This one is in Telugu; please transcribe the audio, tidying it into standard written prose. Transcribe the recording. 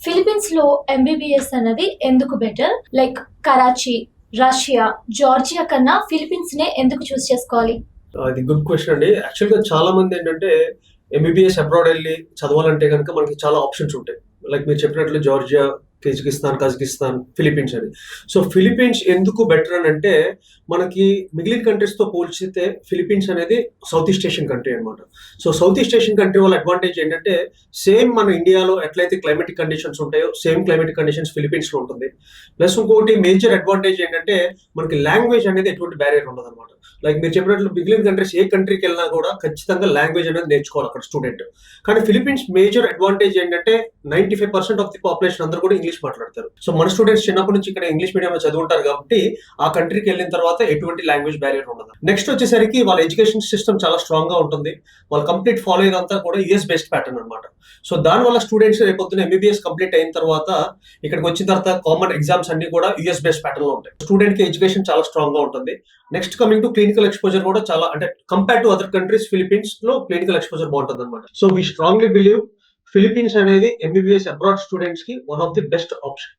ఫిలిప్పీన్స్ లో ఎంబీబీఎస్ అన్నది ఎందుకు better? Like Karachi, Russia, Georgia కన్నా ఫిలిప్పీన్స్ నే ఎందుకు చూస్ చేసుకోవాలి? అది గుడ్ క్వశ్చన్ అండి. యాక్చువల్‌గా చాలా మంది ఏంటంటే ఎంబీబీఎస్ అబ్రాడ్ ఎళ్లి చదవాలంటే గనుక మనకి చాలా ఆప్షన్స్ ఉంటాయి. లైక్ మీరు చెప్పినట్లు జార్జియా, కజకిస్తాన్, ఫిలిప్పీన్స్ అని. సో, ఫిలిప్పీన్స్ ఎందుకు బెటర్ అనంటే మనకి మిగిలిన కంట్రీస్‌తో పోల్చితే ఫిలిప్పీన్స్ అనేది సౌత్ ఈస్ట్ ఏషియన్ కంట్రీ అన్నమాట. So, south east Asian country వాళ్ళ అడ్వాంటేజ్ ఏంటంటే సేమ్ మన ఇండియాలో ఎట్లయితే క్లైమాటిక్ కండిషన్స్ ఉంటాయో సేమ్ క్లైమాటిక్ కండిషన్స్ ఫిలిప్పీన్స్‌లో ఉంటుంది. ప్లస్ ఇంకోటి మేజర్ అడ్వాంటేజ్ ఏంటంటే మనకి లాంగ్వేజ్ అనేది ఎటువంటి బ్యారియర్ ఉండదన్నమాట. లైక్ మీరు చెప్పినట్లు మిగిలిన కంట్రీస్ ఏ కంట్రీకెళ్ళినా కూడా ఖచ్చితంగా లాంగ్వేజ్ అనేది నేర్చుకోవాలి అక్కడ స్టూడెంట్. కానీ ఫిలిప్పీన్స్ మేజర్ అడ్వాంటేజ్ ఏంటంటే 95% ఆఫ్ ది పాపులేషన్ అందరూ కూడా ఇంగ్లీష్ మాట్లాడతారు. సో మన స్టూడెంట్స్ చిన్నప్పటి నుంచి ఇక్కడ ఇంగ్లీష్ మీడియంలో చదువుంటారు కాబట్టి ఆ కంట్రీకి వెళ్ళిన తర్వాత ఎటువంటి లాంగ్వేజ్ బ్యారియర్ ఉండదు. నెక్స్ట్ వచ్చేసరికి వాళ్ళ ఎడ్యుకేషన్ సిస్టమ్ చాలా స్ట్రాంగ్ గా ఉంటుంది. వాళ్ళ కంప్లీట్ ఫాలోయింగ్ అంతా కూడా యూఎస్ బేస్డ్ ప్యాటర్న్ అనమాట. సో దాని వల్ల స్టూడెంట్స్ రేపొద్దున ఎంబీబీఎస్ కంప్లీట్ అయిన తర్వాత ఇక్కడికి వచ్చిన తర్వాత కామన్ ఎగ్జామ్స్ అన్ని కూడా యూఎస్ బేస్డ్ ప్యాటర్న్ లో ఉంటాయి. స్టూడెంట్ కి ఎడ్యుకేషన్ చాలా స్ట్రాంగ్ గా ఉంటుంది. Next coming to clinical exposure కూడా చాలా అంటే compare to other countries Philippines లో క్లినికల్ ఎక్స్పోజర్ బాగుంటుంది అనమాట. So we strongly believe Philippines అనేది ఎంబీబీఎస్ అబ్రాడ్ స్టూడెంట్స్ కి one of the best option.